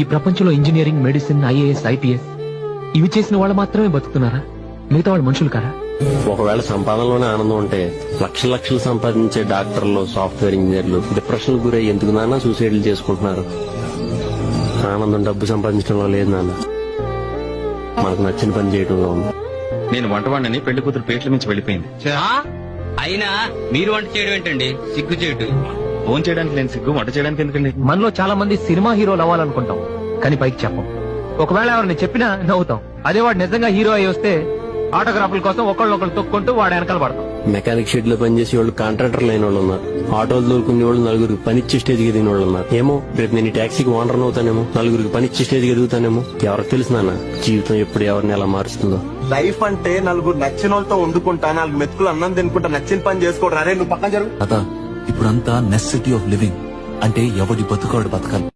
ఈ ప్రపంచంలో engineering, medicine, IAS, IPS ఇవి చేసిన వాళ్ళు మాత్రమే బతుకుతున్నారా? మిగతా వాళ్ళు మనుషులు కారా? ఒకవేళ సంపాదనలోనే ఆనందం ఉంటే లక్షల లక్షలు సంపాదించే డాక్టర్లు, సాఫ్ట్వేర్ ఇంజనీర్లు డిప్రెషన్ గురై ఎందుకు నాన్న సూసైడ్లు చేసుకుంటున్నారు? ఆనందం డబ్బు సంపాదించడంలో లేదు నాన్న, మనకు నచ్చిన పని చేయడంలో ఉంది. నేను వంటవాడిని పెళ్లి కూతురు పేట్ల నుంచి వెళ్ళిపోయింది. అయినా మీరు వంట చేయడం ఏంటండి? సిగ్గు చేయడం. ఫోన్ చేయడానికి నేను సిగ్గు, వంట చేయడానికి ఎందుకండి? మనలో చాలా మంది సినిమా హీరోలు అవ్వాలనుకుంటాం, కానీ పైకి చెప్పం. ఒకవేళ ఎవరిని చెప్పినా నవ్వుతాం. అదే వాడు నిజంగా హీరో అయి వస్తే ఆటోగ్రాఫ్ల కోసం ఒకళ్ళొకళ్ళు తొక్కుంటూ వాడు వెనకాల పడతాం. మెకానిక్ షెడ్ లో పనిచేసే వాళ్ళు, కాంట్రాక్టర్లు అయిన వాళ్ళు ఉన్నారు. ఆటోలు దొరుకునే వాళ్ళు నలుగురికి పనిచ్చే స్టేజ్కి ఎదిగిన వాళ్ళు ఉన్నారు. ఏమో రేపు నేను ఈ టాక్సీకి ఓనర్ అవుతానేమో, నలుగురికి పనిచ్చే స్టేజ్కి ఎదుగుతానేమో. ఎవరికి తెలుసు నాన్న జీవితం ఎప్పుడు ఎవరిని ఎలా మారుస్తుందో. లైఫ్ అంటే నలుగురు నచ్చిన వాళ్ళతో వండుకుంటా, నాలుగు మెతుకులు అన్నం తినుకుంటా, నచ్చిన పని చేసుకోవడం. అరే నువ్వు పక్కన జరుగు. ఇప్పుడంతా నెసెసిటీ ఆఫ్ లివింగ్ అంటే ఎవడి బతుకోడు బతకాలి.